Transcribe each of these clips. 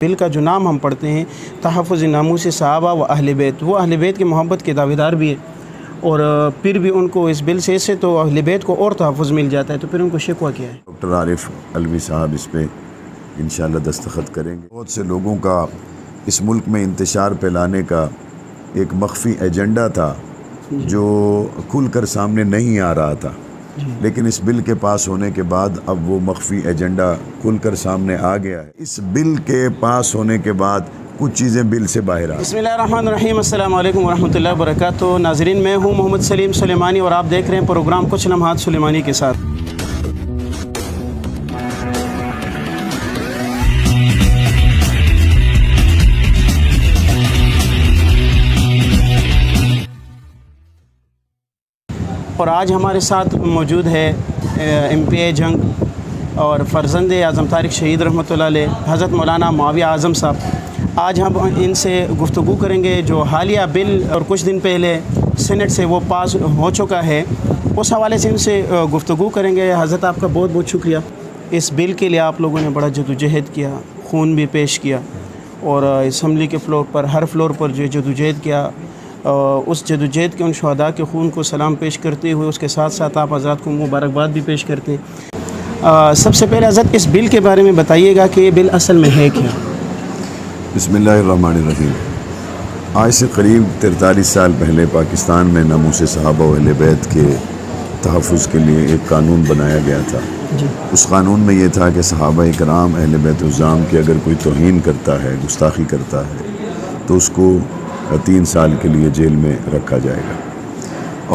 بل کا جو نام ہم پڑھتے ہیں تحفظ ناموس صحابہ و اہل بیت، وہ اہل بیت کی محبت کے دعوے دار بھی ہیں، اور پھر بھی ان کو اس بل سے تو اہل بیت کو اور تحفظ مل جاتا ہے، تو پھر ان کو شکوہ کیا ہے؟ ڈاکٹر عارف علوی صاحب اس پہ انشاءاللہ دستخط کریں گے۔ بہت سے لوگوں کا اس ملک میں انتشار پھیلانے کا ایک مخفی ایجنڈا تھا جو کھل کر سامنے نہیں آ رہا تھا، لیکن اس بل کے پاس ہونے کے بعد اب وہ مخفی ایجنڈا کھل کر سامنے آ گیا ہے۔ اس بل کے پاس ہونے کے بعد کچھ چیزیں بل سے باہر آ۔ بسم اللہ الرحمن الرحیم، السلام علیکم ورحمۃ اللہ وبرکاتہ۔ ناظرین، میں ہوں محمد سلیم سلیمانی اور آپ دیکھ رہے ہیں پروگرام کچھ لمحات سلیمانی کے ساتھ۔ اور آج ہمارے ساتھ موجود ہے ایم پی اے جنگ اور فرزند اعظم طارق شہید رحمۃ اللہ علیہ حضرت مولانا معاویہ اعظم صاحب۔ آج ہم ان سے گفتگو کریں گے جو حالیہ بل اور کچھ دن پہلے سینٹ سے وہ پاس ہو چکا ہے، اس حوالے سے ان سے گفتگو کریں گے۔ حضرت آپ کا بہت بہت شکریہ، اس بل کے لیے آپ لوگوں نے بڑا جدوجہد کیا، خون بھی پیش کیا، اور اسمبلی کے فلور پر ہر فلور پر جو جدوجہد کیا، اس جدوجہد کے ان شہداء کے خون کو سلام پیش کرتے ہوئے اس کے ساتھ ساتھ آپ حضرات کو مبارکباد بھی پیش کرتے ہیں۔ سب سے پہلے حضرت اس بل کے بارے میں بتائیے گا کہ یہ بل اصل میں ہے کیا؟ بسم اللہ الرحمن الرحیم۔ آج سے قریب 43 سال پہلے پاکستان میں ناموس صحابہ و اہل بیت کے تحفظ کے لیے ایک قانون بنایا گیا تھا۔ اس قانون میں یہ تھا کہ صحابہ کرام اہل بیت الزام کی اگر کوئی توہین کرتا ہے، گستاخی کرتا ہے، تو اس کو 3 سال کے لیے جیل میں رکھا جائے گا،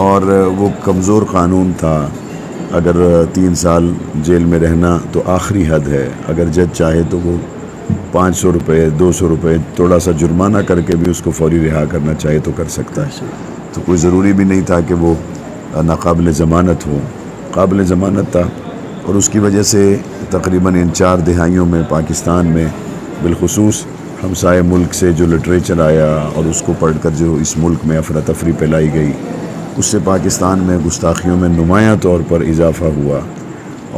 اور وہ کمزور قانون تھا۔ اگر 3 سال جیل میں رہنا تو آخری حد ہے، اگر جج چاہے تو وہ 500 روپے 200 روپے تھوڑا سا جرمانہ کر کے بھی اس کو فوری رہا کرنا چاہے تو کر سکتا ہے۔ تو کوئی ضروری بھی نہیں تھا کہ وہ ناقابل ضمانت ہو، قابل ضمانت تھا، اور اس کی وجہ سے تقریباً ان 4 دہائیوں میں پاکستان میں بالخصوص ہمسائے ملک سے جو لٹریچر آیا اور اس کو پڑھ کر جو اس ملک میں افراتفری پھیلائی گئی، اس سے پاکستان میں گستاخیوں میں نمایاں طور پر اضافہ ہوا،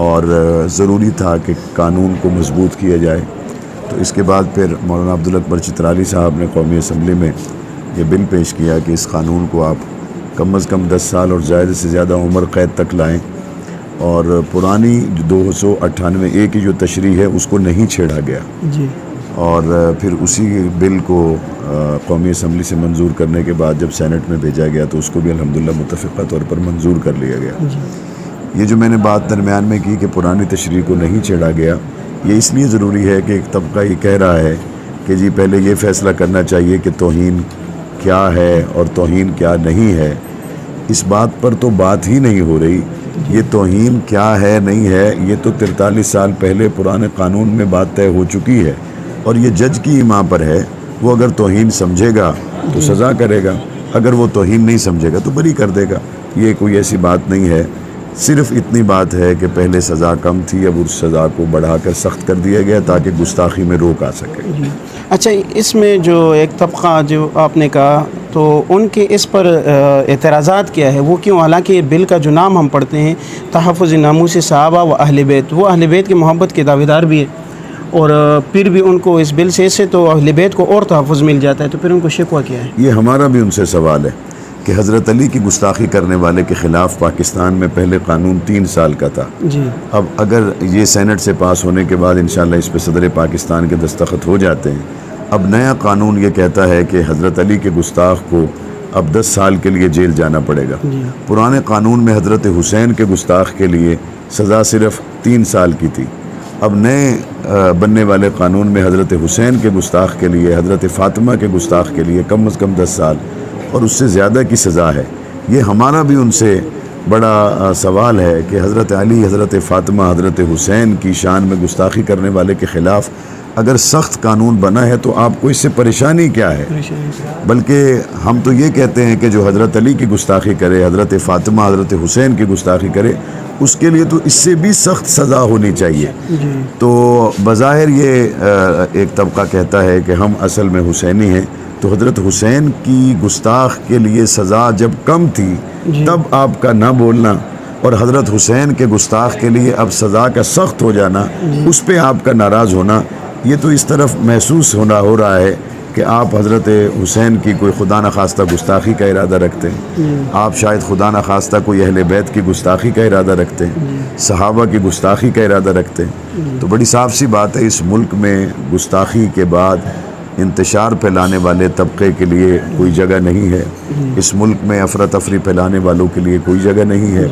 اور ضروری تھا کہ قانون کو مضبوط کیا جائے۔ تو اس کے بعد پھر مولانا عبدالاکبر چترالی صاحب نے قومی اسمبلی میں یہ بل پیش کیا کہ اس قانون کو آپ کم از کم 10 سال اور زائد سے زیادہ عمر قید تک لائیں، اور پرانی 298A کی جو تشریح ہے اس کو نہیں چھیڑا گیا، اور پھر اسی بل کو قومی اسمبلی سے منظور کرنے کے بعد جب سینٹ میں بھیجا گیا تو اس کو بھی الحمدللہ متفقہ طور پر منظور کر لیا گیا۔ یہ جو میں نے بات درمیان میں کی کہ پرانی تشریح کو نہیں چھیڑا گیا، یہ اس لیے ضروری ہے کہ ایک طبقہ یہ کہہ رہا ہے کہ جی پہلے یہ فیصلہ کرنا چاہیے کہ توہین کیا ہے اور توہین کیا نہیں ہے۔ اس بات پر تو بات ہی نہیں ہو رہی، یہ توہین کیا ہے نہیں ہے، یہ تو 43 سال پہلے پرانے قانون میں بات طے ہو چکی ہے، اور یہ جج کی ماں پر ہے، وہ اگر توہین سمجھے گا تو سزا کرے گا، اگر وہ توہین نہیں سمجھے گا تو بری کر دے گا۔ یہ کوئی ایسی بات نہیں ہے، صرف اتنی بات ہے کہ پہلے سزا کم تھی، اب اس سزا کو بڑھا کر سخت کر دیا گیا تاکہ گستاخی میں روک آ سکے۔ اچھا، اس میں جو ایک طبقہ جو آپ نے کہا تو ان کے اس پر اعتراضات کیا ہے، وہ کیوں؟ حالانکہ بل کا جو نام ہم پڑھتے ہیں تحفظ ناموس صحابہ و اہل بیت، وہ اہل بیت کی محبت کے دعوے دار بھی ہے، اور پھر بھی ان کو اس بل سے تو اہل بیت کو اور تحفظ مل جاتا ہے، تو پھر ان کو شکوہ کیا ہے؟ یہ ہمارا بھی ان سے سوال ہے کہ حضرت علی کی گستاخی کرنے والے کے خلاف پاکستان میں پہلے قانون 3 سال کا تھا۔ اب اگر یہ سینٹ سے پاس ہونے کے بعد انشاءاللہ اس پہ صدر پاکستان کے دستخط ہو جاتے ہیں، اب نیا قانون یہ کہتا ہے کہ حضرت علی کے گستاخ کو اب 10 سال کے لیے جیل جانا پڑے گا۔ پرانے قانون میں حضرت حسین کے گستاخ کے لیے سزا صرف 3 سال کی تھی، اب نئے بننے والے قانون میں حضرت حسین کے گستاخ کے لیے، حضرت فاطمہ کے گستاخ کے لیے کم از کم 10 سال اور اس سے زیادہ کی سزا ہے۔ یہ ہمارا بھی ان سے بڑا سوال ہے کہ حضرت علی، حضرت فاطمہ، حضرت حسین کی شان میں گستاخی کرنے والے کے خلاف اگر سخت قانون بنا ہے تو آپ کو اس سے پریشانی کیا ہے؟ بلکہ ہم تو یہ کہتے ہیں کہ جو حضرت علی کی گستاخی کرے، حضرت فاطمہ، حضرت حسین کی گستاخی کرے، اس کے لیے تو اس سے بھی سخت سزا ہونی چاہیے۔ تو بظاہر یہ ایک طبقہ کہتا ہے کہ ہم اصل میں حسینی ہیں، تو حضرت حسین کی گستاخ کے لیے سزا جب کم تھی تب آپ کا نہ بولنا، اور حضرت حسین کے گستاخ کے لیے اب سزا کا سخت ہو جانا، اس پہ آپ کا ناراض ہونا، یہ تو اس طرف محسوس ہو رہا ہے کہ آپ حضرت حسین کی کوئی خدا نخواستہ گستاخی کا ارادہ رکھتے ہیں، آپ شاید خدا نخواستہ کوئی اہل بیت کی گستاخی کا ارادہ رکھتے ہیں، صحابہ کی گستاخی کا ارادہ رکھتے ہیں۔ تو بڑی صاف سی بات ہے، اس ملک میں گستاخی کے بعد انتشار پھیلانے والے طبقے کے لیے کوئی جگہ نہیں ہے، اس ملک میں افراتفری پھیلانے والوں کے لیے کوئی جگہ نہیں ہے۔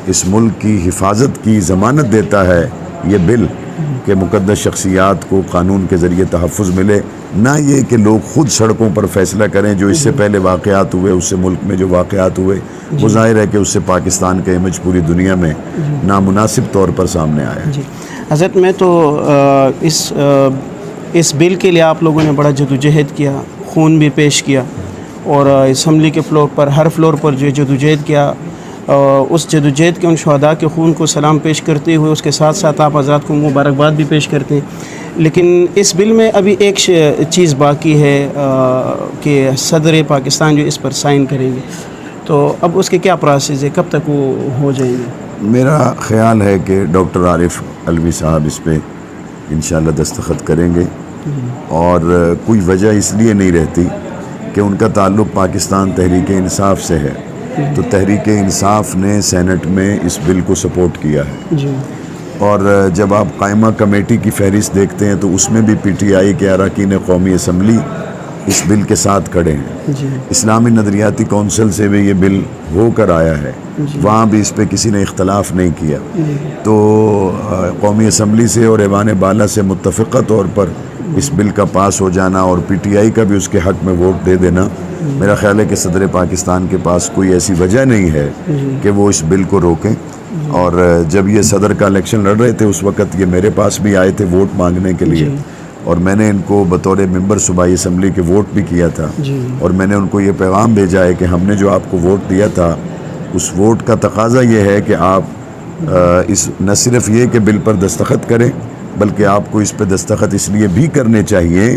اس ملک کی حفاظت کی ضمانت دیتا ہے یہ بل کہ مقدس شخصیات کو قانون کے ذریعے تحفظ ملے، نہ یہ کہ لوگ خود سڑکوں پر فیصلہ کریں۔ جو اس سے پہلے واقعات ہوئے، اس سے ملک میں جو واقعات ہوئے، وہ ظاہر ہے کہ اس سے پاکستان کا امیج پوری دنیا میں نامناسب طور پر سامنے آیا۔ جی حضرت، میں تو اس بل کے لیے آپ لوگوں نے بڑا جدوجہد کیا، خون بھی پیش کیا، اور اسمبلی کے فلور پر، ہر فلور پر جو جدوجہد کیا، اس جدوجہد کے ان شہداء کے خون کو سلام پیش کرتے ہوئے اس کے ساتھ ساتھ آپ حضرات کو مبارکباد بھی پیش کرتے ہیں۔ لیکن اس بل میں ابھی ایک چیز باقی ہے کہ صدر پاکستان جو اس پر سائن کریں گے، تو اب اس کے کیا پروسیس ہے، کب تک وہ ہو جائیں گے؟ میرا خیال ہے کہ ڈاکٹر عارف علوی صاحب اس پہ انشاءاللہ دستخط کریں گے، اور کوئی وجہ اس لیے نہیں رہتی کہ ان کا تعلق پاکستان تحریک انصاف سے ہے، تو تحریک انصاف نے سینٹ میں اس بل کو سپورٹ کیا ہے۔ جی، اور جب آپ قائمہ کمیٹی کی فہرست دیکھتے ہیں تو اس میں بھی پی ٹی آئی کے اراکین قومی اسمبلی اس بل کے ساتھ کھڑے ہیں۔ جی، اسلامی نظریاتی کونسل سے بھی یہ بل ہو کر آیا ہے، وہاں بھی اس پہ کسی نے اختلاف نہیں کیا۔ تو قومی اسمبلی سے اور ایوان بالا سے متفقہ طور پر اس بل کا پاس ہو جانا اور پی ٹی آئی کا بھی اس کے حق میں ووٹ دے دینا، میرا خیال ہے کہ صدر پاکستان کے پاس کوئی ایسی وجہ نہیں ہے کہ وہ اس بل کو روکیں۔ اور جب یہ صدر کا الیکشن لڑ رہے تھے اس وقت یہ میرے پاس بھی آئے تھے ووٹ مانگنے کے لیے، اور میں نے ان کو بطور ممبر صوبائی اسمبلی کے ووٹ بھی کیا تھا، اور میں نے ان کو یہ پیغام بھیجا ہے کہ ہم نے جو آپ کو ووٹ دیا تھا اس ووٹ کا تقاضا یہ ہے کہ آپ اس نہ صرف یہ کہ بل پر دستخط کریں، بلکہ آپ کو اس پہ دستخط اس لیے بھی کرنے چاہیے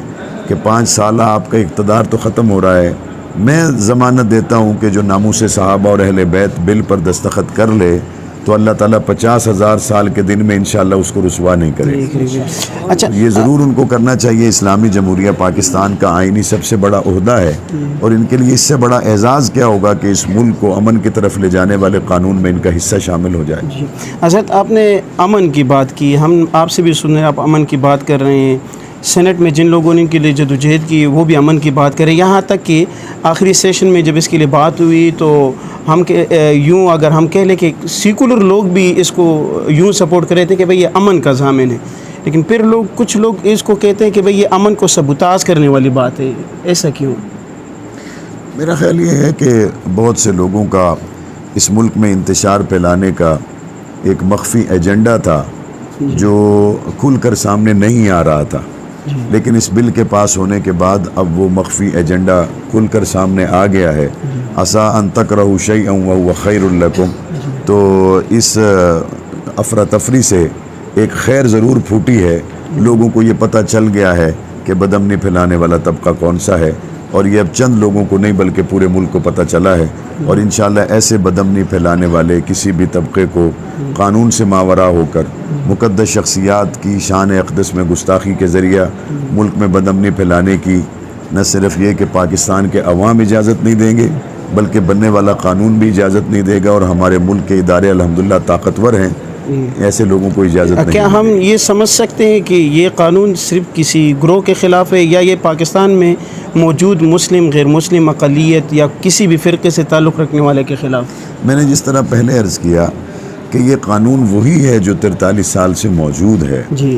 کہ 5 سالہ آپ کا اقتدار تو ختم ہو رہا ہے۔ میں ضمانت دیتا ہوں کہ جو ناموس صحابہ اور اہل بیت بل پر دستخط کر لے تو اللہ تعالیٰ 50,000 سال کے دن میں انشاءاللہ اس کو رسوا نہیں کرے گا۔ اچھا، یہ ضرور ان کو کرنا چاہیے۔ اسلامی جمہوریہ پاکستان کا آئینی سب سے بڑا عہدہ ہے، اور ان کے لیے اس سے بڑا اعزاز کیا ہوگا کہ اس ملک کو امن کی طرف لے جانے والے قانون میں ان کا حصہ شامل ہو جائے۔ جی حضرت، آپ نے امن کی بات کی، ہم آپ سے بھی سن رہے ہیں، آپ امن کی بات کر رہے ہیں۔ سینٹ میں جن لوگوں نے ان کے لیے جدوجہد کی وہ بھی امن کی بات کریں، یہاں تک کہ آخری سیشن میں جب اس کے لیے بات ہوئی تو ہم یوں اگر ہم کہہ لیں کہ سیکولر لوگ بھی اس کو یوں سپورٹ کر رہے تھے کہ بھئی یہ امن کا ضامن ہے، لیکن پھر کچھ لوگ اس کو کہتے ہیں کہ بھئی یہ امن کو سبوتاژ کرنے والی بات ہے، ایسا کیوں؟ میرا خیال یہ ہے کہ بہت سے لوگوں کا اس ملک میں انتشار پھیلانے کا ایک مخفی ایجنڈا تھا جو کھل کر سامنے نہیں آ رہا تھا، لیکن اس بل کے پاس ہونے کے بعد اب وہ مخفی ایجنڈا کھل کر سامنے آ گیا ہے۔ عسیٰ ان تکرہوا شیئا وہو خیر لکم، تو اس افراتفری سے ایک خیر ضرور پھوٹی ہے، لوگوں کو یہ پتہ چل گیا ہے کہ بدامنی پھیلانے والا طبقہ کون سا ہے، اور یہ اب چند لوگوں کو نہیں بلکہ پورے ملک کو پتہ چلا ہے، اور انشاءاللہ ایسے بدامنی پھیلانے والے کسی بھی طبقے کو قانون سے ماورا ہو کر مقدس شخصیات کی شان اقدس میں گستاخی کے ذریعہ ملک میں بدامنی پھیلانے کی نہ صرف یہ کہ پاکستان کے عوام اجازت نہیں دیں گے بلکہ بننے والا قانون بھی اجازت نہیں دے گا، اور ہمارے ملک کے ادارے الحمدللہ طاقتور ہیں، ایسے لوگوں کو اجازت نہیں۔ کیا ہم یہ سمجھ سکتے ہیں کہ یہ قانون صرف کسی گروہ کے خلاف ہے، یا یہ پاکستان میں موجود مسلم، غیر مسلم، اقلیت یا کسی بھی فرقے سے تعلق رکھنے والے کے خلاف؟ میں نے جس طرح پہلے عرض کیا کہ یہ قانون وہی ہے جو 43 سال سے موجود ہے، جی،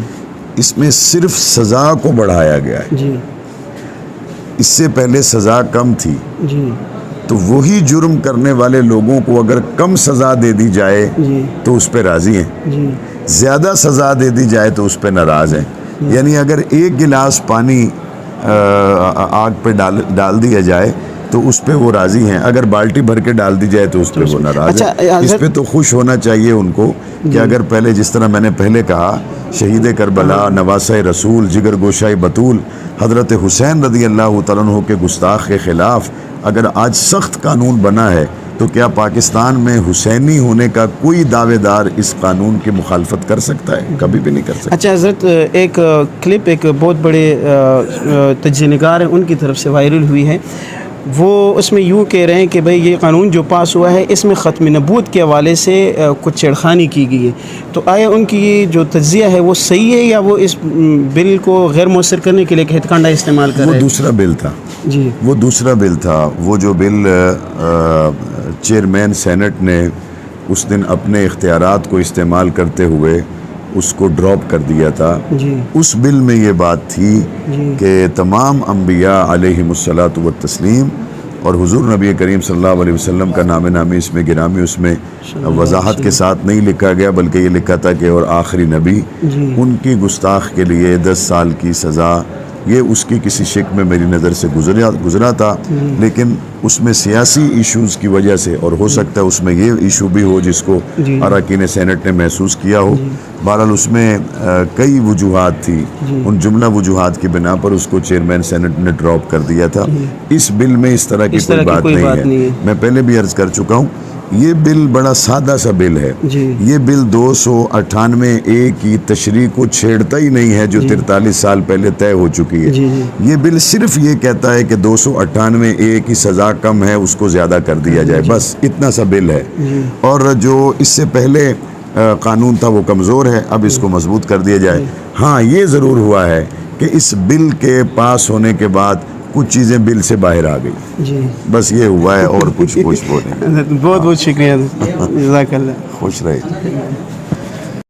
اس میں صرف سزا کو بڑھایا گیا ہے۔ جی، اس سے پہلے سزا کم تھی، جی، تو وہی جرم کرنے والے لوگوں کو اگر کم سزا دے دی جائے جی، تو اس پہ راضی ہیں، جی، زیادہ سزا دے دی جائے تو اس پہ ناراض ہیں۔ یعنی اگر ایک گلاس پانی آگ پہ ڈال دیا جائے تو اس پہ وہ راضی ہیں، اگر بالٹی بھر کے ڈال دی جائے تو اس پہ وہ ناراض ہیں۔ اس پہ تو خوش ہونا چاہیے ان کو کہ اگر پہلے جس طرح میں نے پہلے کہا شہید کربلا، نواسہ رسول، جگر گوشہ بطول حضرت حسین رضی اللہ تعالیٰ عنہ کے گستاخ کے خلاف اگر آج سخت قانون بنا ہے تو کیا پاکستان میں حسینی ہونے کا کوئی دعوے دار اس قانون کی مخالفت کر سکتا ہے؟ کبھی بھی نہیں کر سکتا۔ اچھا حضرت، ایک کلپ ایک بہت بڑے تجزیہ نگار ہیں ان کی طرف سے وائرل ہوئی ہے، وہ اس میں یوں کہہ رہے ہیں کہ بھئی یہ قانون جو پاس ہوا ہے اس میں ختم نبوت کے حوالے سے کچھ چھیڑخانی کی گئی ہے، تو آیا ان کی یہ جو تجزیہ ہے وہ صحیح ہے یا وہ اس بل کو غیر مؤثر کرنے کے لیے ایک ہتھ کنڈا استعمال کر رہے ہیں؟ وہ دوسرا بل تھا جی، وہ دوسرا بل تھا۔ وہ جو بل چیئرمین سینٹ نے اس دن اپنے اختیارات کو استعمال کرتے ہوئے اس کو ڈراپ کر دیا تھا، جی اس بل میں یہ بات تھی جی کہ تمام انبیاء علیہم الصلاۃ والتسلیم اور حضور نبی کریم صلی اللہ علیہ وسلم کا نام نامی اس میں گرامی اس میں وضاحت کے ساتھ نہیں لکھا گیا، بلکہ یہ لکھا تھا کہ اور آخری نبی، جی ان کی گستاخ کے لیے 10 سال کی سزا، یہ اس کی کسی شک میں میری نظر سے گزرا تھا، لیکن اس میں سیاسی ایشوز کی وجہ سے، اور ہو سکتا ہے اس میں یہ ایشو بھی ہو جس کو جی اراکین سینٹ نے محسوس کیا ہو، بہرحال اس میں کئی وجوہات تھی، ان جملہ وجوہات کی بنا پر اس کو چیئرمین سینٹ نے ڈراپ کر دیا تھا۔ اس بل میں اس طرح کی کوئی بات نہیں ہے، میں پہلے بھی عرض کر چکا ہوں، یہ بل بڑا سادہ سا بل ہے، جی یہ بل 298A کی تشریح کو چھیڑتا ہی نہیں ہے جو 43 سال پہلے طے ہو چکی ہے۔ جی یہ بل صرف یہ کہتا ہے کہ 298A کی سزا کم ہے، اس کو زیادہ کر دیا جائے، بس اتنا سا بل ہے۔ اور جو اس سے پہلے قانون تھا وہ کمزور ہے، اب اس کو مضبوط کر دیا جائے۔ ہاں یہ ضرور ہوا ہے کہ اس بل کے پاس ہونے کے بعد کچھ چیزیں بل سے باہر آ گئی، جی بس یہ ہوا ہے، اور کچھ وہ نہیں۔ بہت بہت شکریہ، جزاک اللہ۔ خوش رہے۔